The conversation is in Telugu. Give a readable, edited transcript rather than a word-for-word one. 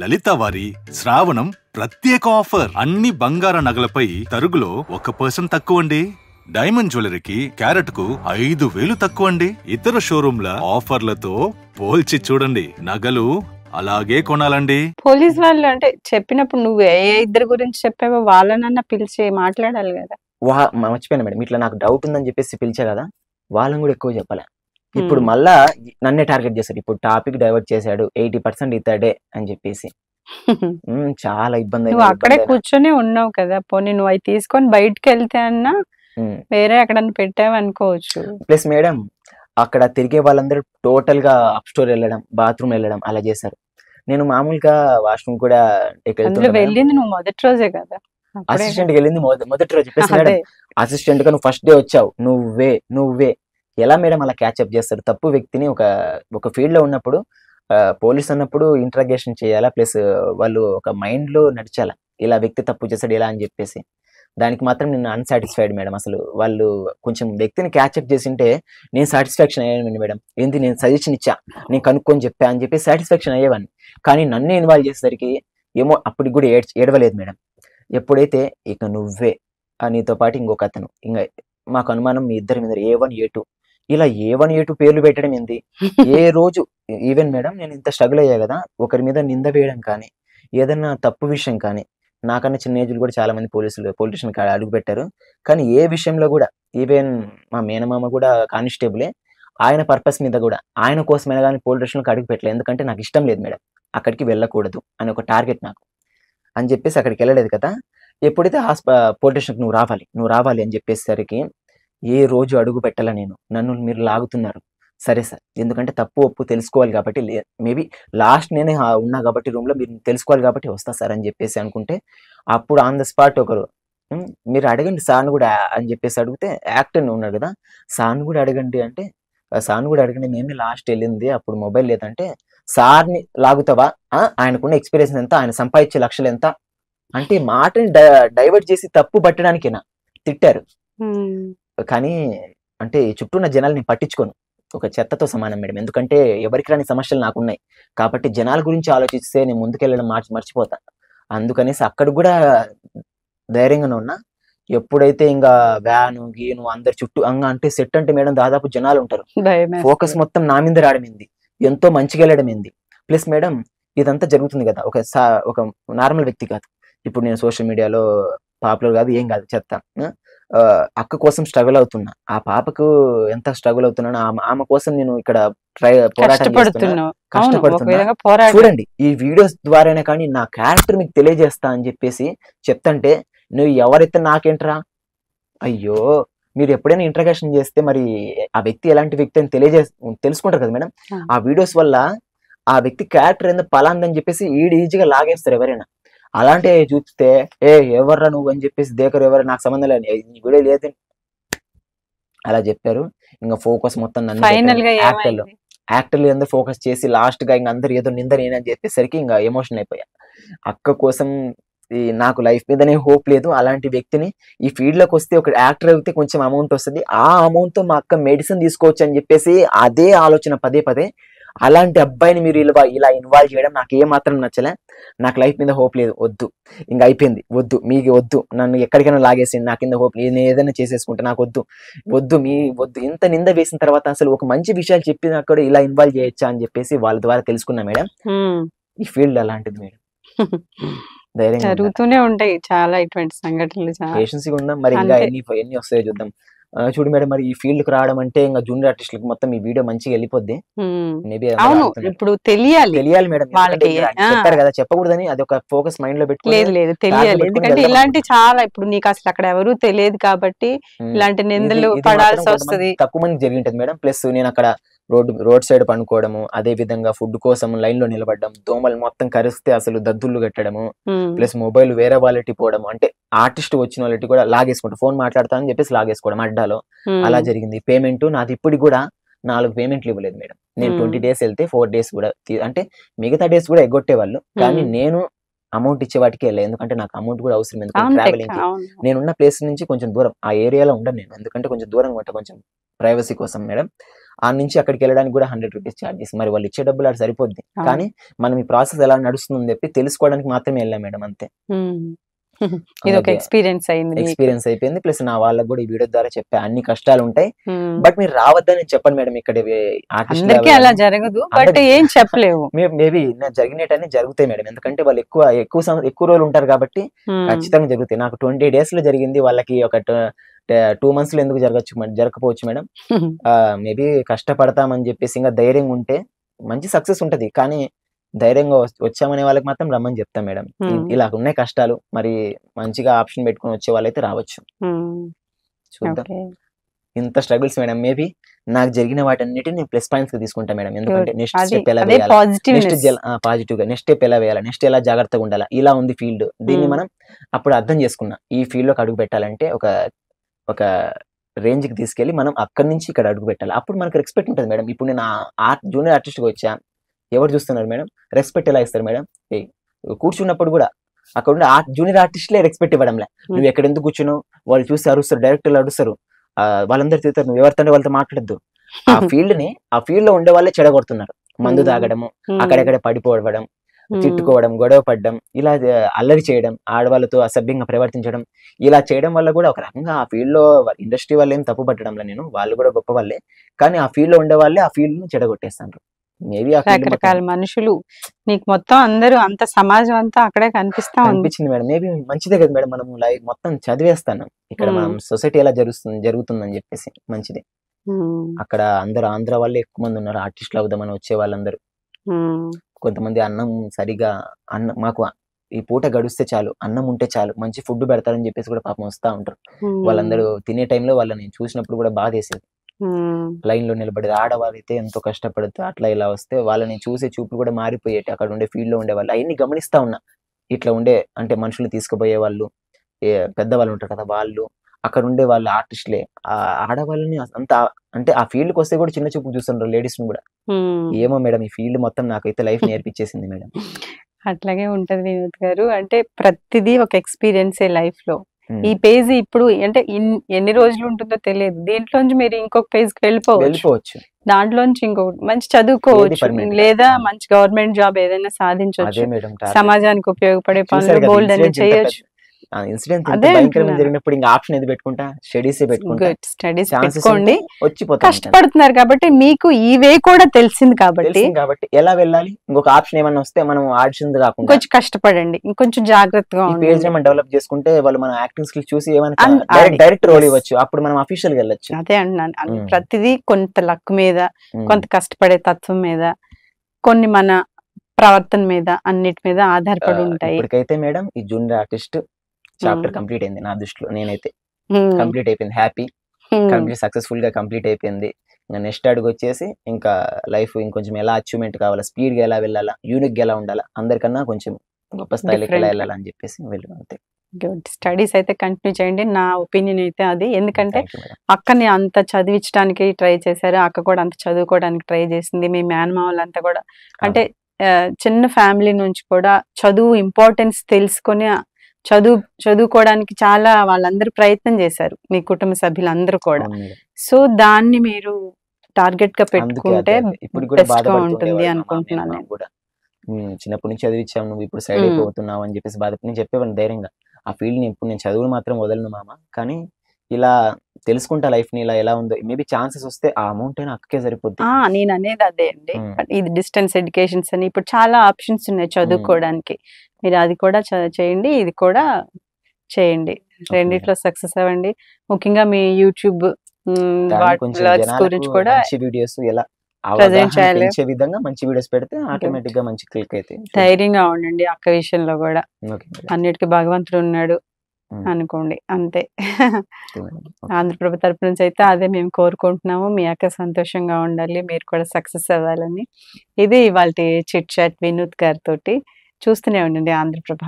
లలిత వారి శ్రావణం ప్రత్యేక ఆఫర్. అన్ని బంగార నగలపై తరుగులో 1% తక్కువండి. డైమండ్ జ్యువెలరీకి క్యారెట్ కు 5,000 తక్కువండి. ఇతర షోరూంల ఆఫర్లతో పోల్చి చూడండి. నగలు అలాగే కొనాలండి. పోలీస్ వాళ్ళు అంటే చెప్పినప్పుడు నువ్వు ఏ ఇద్దరు గురించి చెప్పావో వాళ్ళనన్నా పిలిచి మాట్లాడాలి కదా. మర్చిపోయాను మేడం, ఇట్లా నాకు డౌట్ ఉందని చెప్పేసి పిలిచా కదా, వాళ్ళని కూడా ఎక్కువ చెప్పాలి. ఇప్పుడు మళ్ళా నన్నే టార్గెట్ చేశాడు. ఇప్పుడు టాపిక్ డైవర్ట్ చేశాడు, 80% ఇతడే అని చెప్పేసి చాలా ఇబ్బంది. నువ్వు అక్కడే కూర్చొని ఉన్నావు కదా, పోనీ నువ్వు అవి తీసుకొని బయటకు వెళ్తే అన్నా వేరే ఎక్కడన్నా పెట్టావు అనుకోవచ్చు. ప్లస్ మేడం అక్కడ తిరిగే వాళ్ళందరూ టోటల్ గా అప్ స్టోర్ వెళ్ళడం, బాత్రూమ్ వెళ్ళడం అలా చేశారు. నేను మామూలుగా వాష్రూమ్ కూడా వెళ్ళింది నువ్వు మొదటి రోజే కదా, అసిస్టెంట్ కి వెళ్ళింది మొదటి రోజు. చెప్పేసి అసిస్టెంట్ గా నువ్వు ఫస్ట్ డే వచ్చావు, నువ్వే ఎలా మేడం అలా క్యాచ్అప్ చేస్తారు? తప్పు వ్యక్తిని ఒక ఫీల్డ్ లో ఉన్నప్పుడు పోలీస్ అన్నప్పుడు ఇంట్రాగేషన్ చేయాలా, ప్లస్ వాళ్ళు ఒక మైండ్ లో నడిచాలా, ఇలా వ్యక్తి తప్పు చేశాడు ఇలా అని చెప్పేసి. దానికి మాత్రం నేను అన్సాటిస్ఫైడ్ మేడం. అసలు వాళ్ళు కొంచెం వ్యక్తిని క్యాచ్అప్ చేసింటే నేను సాటిస్ఫాక్షన్ అయ్యాను మేడం. ఏంటి నేను సజెషన్ ఇచ్చా, నేను కనుక్కొని చెప్పా అని చెప్పి సాటిస్ఫాక్షన్ అయ్యేవాడిని. కానీ నన్నే ఇన్వాల్వ్ చేసేసరికి ఏమో అప్పటికి కూడా ఏడవలేదు మేడం. ఎప్పుడైతే ఇక నువ్వే నీతో పాటు ఇంకొక అతను, ఇంకా మాకు అనుమానం మీ ఇద్దరి మీద A1 A2 ఇలా A1 A2 పేర్లు పెట్టడం ఏంది? ఏ రోజు ఈవెన్ మేడం నేను ఇంత స్ట్రగుల్ అయ్యా కదా, ఒకరి మీద నింద వేయడం కానీ ఏదన్నా తప్పు విషయం కానీ, నాకన్నా చిన్న ఏజ్లు కూడా చాలా మంది పొలిటీషియన్ అడుగు పెట్టారు. కానీ ఏ విషయంలో కూడా ఈవెన్ మా మేనమామ కూడా కానిస్టేబులే, ఆయన పర్పస్ మీద కూడా ఆయన కోసమైనా కానీ పొలిటీషియన్కి అడుగు పెట్టలేదు. ఎందుకంటే నాకు ఇష్టం లేదు మేడం, అక్కడికి వెళ్ళకూడదు అని ఒక టార్గెట్ నాకు అని చెప్పేసి అక్కడికి వెళ్ళలేదు కదా. ఎప్పుడైతే పొలిటీషియన్కి నువ్వు రావాలి అని చెప్పేసరికి ఏ రోజు అడుగు పెట్టాల నేను, నన్ను మీరు లాగుతున్నారు. సరే సార్, ఎందుకంటే తప్పు ఒప్పు తెలుసుకోవాలి కాబట్టి, మేబీ లాస్ట్ నేనే ఉన్నా కాబట్టి రూమ్లో, మీరు తెలుసుకోవాలి కాబట్టి వస్తా సార్ అని చెప్పేసి అనుకుంటే, అప్పుడు ఆన్ ద స్పాట్ ఒకరు మీరు అడగండి సార్ని కూడా అని చెప్పేసి అడిగితే, యాక్టర్ ఉన్నాడు కదా, సార్ని కూడా అడగండి అంటే, సార్ని కూడా అడగండి మేమే లాస్ట్ వెళ్ళింది అప్పుడు మొబైల్ లేదంటే, సార్ని లాగుతావా, ఆయనకున్న ఎక్స్పీరియన్స్ ఎంత, ఆయన సంపాదించే లక్షలు ఎంత అంటే మాటని డైవర్ట్ చేసి తప్పు పట్టడానికేనా తిట్టారు. కానీ అంటే చుట్టూ ఉన్న జనాలు నేను పట్టించుకోను, ఒక చెత్తతో సమానం మేడం. ఎందుకంటే ఎవరికి రాని సమస్యలు నాకున్నాయి కాబట్టి జనాల గురించి ఆలోచిస్తే నేను ముందుకెళ్ళడం మర్చిపోతా. అందుకనేసి అక్కడ కూడా ధైర్యంగానే ఉన్నా. ఎప్పుడైతే ఇంకా వ్యాను గీను అందరు చుట్టూ అంటే సెట్ అంటే మేడం దాదాపు జనాలు ఉంటారు, ఫోకస్ మొత్తం నా మీద రావడమైంది, ఎంతో మంచిగా వెళ్ళడమైంది. ప్లస్ మేడం ఇదంతా జరుగుతుంది కదా, ఒక నార్మల్ వ్యక్తి కాదు. ఇప్పుడు నేను సోషల్ మీడియాలో పాపులర్ కాదు, ఏం కాదు, చెత్త. అక్క కోసం స్ట్రగుల్ అవుతున్నా, ఆ పాపకు ఎంత స్ట్రగుల్ అవుతున్నాను, ఆమె కోసం నేను ఇక్కడ కష్టపడుతున్నా. చూడండి ఈ వీడియోస్ ద్వారానే కానీ నా క్యారెక్టర్ మీకు తెలియజేస్తా అని చెప్పేసి చెప్తంటే, నువ్వు ఎవరైతే నాకేంట్రా, అయ్యో మీరు ఎప్పుడైనా ఇంట్రాగేషన్ చేస్తే మరి ఆ వ్యక్తి ఎలాంటి వ్యక్తి అని తెలుసుకుంటారు కదా మేడం. ఆ వీడియోస్ వల్ల ఆ వ్యక్తి క్యారెక్టర్ ఏందో పలాందని చెప్పేసి ఈజీగా లాగేస్తారు ఎవరైనా. అలాంటి చూస్తే ఎవర్రా నువ్వు అని చెప్పేసి దేకరు, ఎవరు నాకు సంబంధం లేదు, వీడియో లేదు అలా చెప్పారు. ఇంకా ఫోకస్ మొత్తం నన్ను యాక్టర్లు అందరూ ఫోకస్ చేసి లాస్ట్ గా ఇంకా అందరు ఏదో నింద నేనని చెప్పేసరికి ఇంకా ఎమోషన్ అయిపోయా. అక్క కోసం నాకు లైఫ్ మీదనే హోప్ లేదు. అలాంటి వ్యక్తిని ఈ ఫీల్డ్ లోకి వస్తే ఒక యాక్టర్ అయితే కొంచెం అమౌంట్ వస్తుంది, ఆ అమౌంట్ తో మా అక్క మెడిసిన్ తీసుకోవచ్చు అని చెప్పేసి అదే ఆలోచన పదే. అలాంటి అబ్బాయిని మీరు ఇలా ఇన్వాల్వ్ చేయడం నాకు ఏమాత్రం నచ్చలే. నాకు లైఫ్ మీద హోప్ లేదు, వద్దు, ఇంకా అయిపోయింది, వద్దు, మీకు వద్దు, నన్ను ఎక్కడికైనా లాగేసి నా కింద హోప్, నేను ఏదైనా చేసేసుకుంటే నాకు వద్దు. ఇంత నింద వేసిన తర్వాత అసలు ఒక మంచి విషయాలు చెప్పినా కూడా ఇలా ఇన్వాల్వ్ చేయొచ్చా అని చెప్పేసి వాళ్ళ ద్వారా తెలుసుకున్నా మేడం. ఈ ఫీల్డ్ అలాంటిది మేడం, జరుగుతూనే ఉంటాయి చాలా ఇటువంటి సంఘటనలు. పేషెన్సీగా ఉందాం, మరి ఇంకా ఎన్ని వస్తాయో చూద్దాం. చూడు మేడం, మరి ఈ ఫీల్డ్ కి రావడం అంటే ఇంకా జూనియర్ ఆర్టిస్టులకు మొత్తం ఈ వీడియో మంచిగా వెళ్ళిపోద్ది. మేబీ ఇప్పుడు తెలియాలి మేడం, చెప్పారు కదా చెప్పకూడదని, అది ఒక ఫోకస్ మైండ్ లో లేదు తెలియాలి. ఎందుకంటే ఇలాంటి చాలా ఇప్పుడు నీకు అసలు అక్కడ ఎవరు తెలియదు కాబట్టి ఇలాంటి నిందలు పడాల్సి వస్తుంది. తక్కువ మంది జరిగి ఉంటుంది మేడం. ప్లస్ నేను అక్కడ రోడ్ సైడ్ పనుకోవడము, అదే విధంగా ఫుడ్ కోసం లైన్ లో నిలబడడం, దోమలు మొత్తం కరిస్తే అసలు దద్దుళ్ళు కట్టడము, ప్లస్ మొబైల్ వేరే వాళ్ళకి పోవడం, అంటే ఆర్టిస్ట్ వచ్చిన వాళ్ళకి కూడా లాగేసుకుంటాం, ఫోన్ మాట్లాడతానని చెప్పేసి లాగేసుకోవడం అడ్డాలో, అలా జరిగింది. పేమెంట్ నాది ఇప్పుడు కూడా 4 పేమెంట్లు ఇవ్వలేదు మేడం. నేను 20 days వెళ్తే 4 days కూడా, అంటే మిగతా డేస్ కూడా ఎగ్గొట్టేవాళ్ళు. కానీ నేను అమౌంట్ ఇచ్చే వాటికి వెళ్ళాను, ఎందుకంటే నాకు అమౌంట్ కూడా అవసరం, ఎందుకంటే అవును ట్రావెలింగ్ కి. అవును. నేనున్న ప్లేస్ నుంచి కొంచెం దూరం, ఆ ఏరియాలో ఉండను నేను, ఎందుకంటే కొంచెం దూరంగా ఉంటా, కొంచెం ప్రైవసీ కోసం మేడం. ఆ నుంచి అక్కడికి వెళ్ళడానికి కూడా 100 రూపీస్ ఛార్జెస్, మరి వాళ్ళు ఇచ్చే డబ్బులు అది సరిపోద్ది, అవును. కానీ మనం ఈ ప్రాసెస్ ఎలా నడుస్తుందని చెప్పి తెలుసుకోవడానికి మాత్రమే వెళ్ళాం మేడం, అంతే. ఇది ఒక అలాగే ఎక్స్పీరియన్స్ అయింది మీకు. ఎక్స్పీరియన్స్ అయిపోయింది, ప్లస్ నా వాళ్ళకి కూడా ఈ వీడియో ద్వారా చెప్పా అన్ని కష్టాలు ఉంటాయి, ఉమ్. బట్ మీరు రావద్దని చెప్పండి మేడం, ఇక్కడ ఆర్టిస్ట్ అందరికీ అలా జరగదు, బట్ అందరికీ. ఏం చెప్పలేవు. మేబీ జరిగినట్టని జరుగుతాయి మేడం, ఎందుకంటే వాళ్ళు ఎక్కువ రోజులు ఉంటారు కాబట్టి ఖచ్చితంగా జరుగుతాయి. నాకు 20 days లో జరిగింది, వాళ్ళకి ఒక 2 months లో ఎందుకు జరగకపోవచ్చు మేడం. మేబీ కష్టపడతామని చెప్పేసి ఇంకా ధైర్యంగా ఉంటే మంచి సక్సెస్ ఉంటది, కానీ ధైర్యంగా వచ్చామనే వాళ్ళకి మాత్రం రమ్మని చెప్తాం మేడం. ఇలా ఉన్నాయి కష్టాలు, మరి మంచిగా ఆప్షన్ పెట్టుకొని వచ్చే వాళ్ళైతే రావచ్చు, చూద్దాం. ఇంత స్ట్రగుల్స్ మేడం, మేబీ నాకు జరిగిన వాటన్నిటిని నేను ప్లస్ పాయింట్స్ తీసుకుంటా మేడం, ఎందుకంటే నెక్స్ట్ స్టెప్ ఎలా వేయాలి, పాజిటివ్ గా నెక్స్ట్ స్టెప్ ఎలా వేయాలి, నెక్స్ట్ ఎలా జాగ్రత్తగా ఉండాలి, ఇలా ఉంది ఫీల్డ్, దీన్ని మనం అప్పుడు అర్థం చేసుకున్నా. ఈ ఫీల్డ్ లోకి అడుగు పెట్టాలంటే ఒక రేంజ్ కి తీసుకెళ్లి మనం అక్కడి నుంచి ఇక్కడ అడుగు పెట్టాలి, అప్పుడు మనకు రెస్పెక్ట్ ఉంటుంది మేడం. ఇప్పుడు నేను జూనియర్ ఆర్టిస్ట్ గా వచ్చా, ఎవరు చూస్తున్నారు మేడం, రెస్పెక్ట్ ఎలా ఇస్తారు మేడం. కూర్చున్నప్పుడు కూడా అక్కడ ఉండే జూనియర్ ఆర్టిస్ట్లే రెస్పెక్ట్ ఇవ్వడంలే, నువ్వు ఎక్కడ ఎందుకు కూర్చున్నావు, వాళ్ళు చూసి అరుస్తారు, డైరెక్టర్లు అరుస్తారు, వాళ్ళందరూ తిరుగుతారు, నువ్వు ఎవరితో వాళ్ళతో మాట్లాడద్దు. ఆ ఫీల్డ్ లో ఉండే వాళ్ళే చెడగొడుతున్నారు, మందు తాగడము, అక్కడెక్కడ పడిపోవడం, తిట్టుకోవడం, గొడవ పడడం, ఇలా అల్లరి చేయడం, ఆడవాళ్ళతో అసభ్యంగా ప్రవర్తించడం, ఇలా చేయడం వల్ల కూడా ఒక రకంగా ఆ ఫీల్డ్ లో ఇండస్ట్రీ వాళ్ళు ఏం తప్పు పట్టడంలో, నేను వాళ్ళు కూడా గొప్ప వాళ్ళే, కానీ ఆ ఫీల్డ్ లో ఉండే వాళ్ళే ఆ ఫీల్డ్ ని చెడగొట్టేస్తారు. మేబీ రకరకాల మనుషులు, నీకు మొత్తం అందరూ అంత సమాజం అంతా అక్కడే అనిపించింది మేడం. మేబీ మంచిదే కదా మేడం, మనం లైఫ్ మొత్తం చదివేస్తాను ఇక్కడ, మనం సొసైటీ ఎలా జరుగుతుందని చెప్పేసి మంచిదే. అక్కడ అందరూ ఆంధ్ర వాళ్ళే ఎక్కువ మంది ఉన్నారు, ఆర్టిస్టులు అవుదామని వచ్చే వాళ్ళందరూ. కొంతమంది అన్నం సరిగా మాకు ఈ పూట గడిస్తే చాలు, అన్నం ఉంటే చాలు, మంచి ఫుడ్ పెడతారని చెప్పేసి కూడా పాపం వస్తా ఉంటారు. వాళ్ళందరూ తినే టైంలో వాళ్ళని చూసినప్పుడు కూడా బాధేసేది, లైన్ లో నిలబడి ఆడవారైతే ఎంతో కష్టపడుతూ అట్లా ఇలా వస్తే వాళ్ళని చూసే చూపులు కూడా మారిపోయేటి, అక్కడ ఉండే ఫీల్డ్ లో ఉండే వాళ్ళు. అవన్నీ గమనిస్తా ఉన్నా, ఇట్లా ఉండే అంటే మనుషులు తీసుకుపోయే వాళ్ళు, పెద్దవాళ్ళు ఉంటారు కదా, వాళ్ళు అక్కడ ఉండే వాళ్ళు ఆర్టిస్టులే ఆడవాళ్ళని అంత, అంటే ఆ ఫీల్డ్కి వస్తే కూడా చిన్న చూపు చూస్తుంటారు లేడీస్ ని కూడా. ఏమో మేడం, ఈ ఫీల్డ్ మొత్తం నాకైతే లైఫ్ నేర్పించేసింది మేడం. అట్లాగే ఉంటది వినోద్ గారు, అంటే ప్రతిదీ ఒక ఎక్స్పీరియన్సే లైఫ్ లో. ఈ పేజ్ ఇప్పుడు అంటే ఎన్ని రోజులు ఉంటుందో తెలియదు, దీంట్లోంచి మీరు ఇంకొక పేజ్ కి వెళ్ళిపోవచ్చు, దాంట్లోంచి ఇంకొకటి మంచి చదువుకోవచ్చు, లేదా మంచి గవర్నమెంట్ జాబ్ ఏదైనా సాధించవచ్చు, సమాజానికి ఉపయోగపడే పనులు బోల్డ్ అని చేయొచ్చు. ఇన్సిడెంట్ జరిగినప్పుడు ఇంకా ఆప్షన్ ఏది పెట్టుకుంటా, స్టడీస్ పెట్టుకోండి, కష్టపడుతున్నారు కాబట్టి మీకు ఈ వే కూడా తెలిసింది కాబట్టి ఎలా వెళ్ళాలి, ఇంకొక ఆప్షన్ ఏమన్నా వస్తే మనం ఆడిషన్ కాకుండా కొంచెం కష్టపడండి, ఇంకొంచెం జాగ్రత్తగా పేజ్ మనం డెవలప్ చేసుకుంటే వాళ్ళు మన యాక్టింగ్ స్కిల్స్ చూసి ఏమైనా డైరెక్ట్ రోల్ ఇవ్వచ్చు, అప్పుడు మనం అఫీషియల్ గా వెళ్ళొచ్చు. అదే అంటున్నాను, ప్రతిదీ కొంత లక్ మీద, కొంత కష్టపడే తత్వం మీద, కొన్ని మన ప్రవర్తన మీద, అన్నిటి మీద ఆధారపడి ఉంటాయి. ఇప్పటికైతే మేడం ఈ జూనియర్ ఆర్టిస్ట్ చాప్టర్ కంప్లీట్ అయింది నా దృష్టిలో, నేనైతే కంప్లీట్ అయిపోయింది, హ్యాపీ, కంప్లీట్ సక్సెస్ఫుల్ గా కంప్లీట్ అయిపోయింది. ఇంకా నెక్స్ట్ అడుగు వచ్చేసి ఇంకా లైఫ్ ఇంకొంచెం ఎలా అచీవ్మెంట్ కావాలా, స్పీడ్ గా ఎలా వెళ్ళాలా, యూనిక్ గా ఎలా ఉండాలా, అందరికన్నా కొంచెం గొప్ప స్థాయిలోకి ఎలా వెళ్ళాలా అని చెప్పేసి వెళ్ళి అంతే. గుడ్, స్టడీస్ అయితే కంటిన్యూ చేయండి, నా ఒపీనియన్ అయితే అది. ఎందుకంటే అక్కని అంత చదివించడానికి ట్రై చేశారు, అక్క కూడా అంత చదువుకోవడానికి ట్రై చేసింది, మీ మేనమామలంతా కూడా అంటే చిన్న ఫ్యామిలీ నుంచి కూడా చదువు ఇంపార్టెన్స్ తెలుసుకొని చదువుకోవడానికి చాలా వాళ్ళందరూ ప్రయత్నం చేశారు, మీ కుటుంబ సభ్యులందరూ కూడా. సో దాన్ని మీరు టార్గెట్ గా పెట్టుకుంటే బెస్ట్ గా ఉంటుంది అనుకుంటున్నాను నేను కూడా. చిన్నప్పటి నుంచి చదివించాము, నువ్వు ఇప్పుడు సైడ్ అయిపోతున్నావు అని చెప్పేసి బాధపడి చెప్పేవాడిని ధైర్యంగా, ఆ ఫీల్డ్ ని ఇప్పుడు నేను చదువులు మాత్రం వదలను మామ, కానీ ఇలా తెలుసుకుంటా లైఫ్ ని, ఇలా ఎలా ఉందో, మేబీ ఛాన్సెస్ వస్తే ఆ అమౌంట్ అయినా అక్కకే సరిపోద్ది. నేను అనేది అదే అండి, ఇది డిస్టెన్స్ ఎడ్యుకేషన్స్ అని ఇప్పుడు చాలా ఆప్షన్స్ ఉన్నాయి చదువుకోవడానికి, మీరు అది కూడా చేయండి, ఇది కూడా చేయండి, రెండిట్లో సక్సెస్ అవ్వండి. ముఖ్యంగా మీ యూట్యూబ్ గురించి కూడా వీడియోస్ ఎలా ప్రెజెంట్ చేయాలి, విధంగా మంచి వీడియోస్ పెడితే ఆటోమేటిక్ గా మంచి క్లిక్ అయితే. ధైర్యంగా ఉండండి అక్క విషయంలో కూడా, అన్నిటికీ భగవంతుడు ఉన్నాడు అనుకోండి, అంతే. ఆంధ్రప్రభ తరపు నుంచి అయితే అదే మేము కోరుకుంటున్నాము, మీ అక్క సంతోషంగా ఉండాలి, మీరు కూడా సక్సెస్ అవ్వాలని. ఇది ఇవాళ చిట్ చాట్ వినోద్ గారితో. చూస్తూనే ఉండండి ఆంధ్రప్రభ.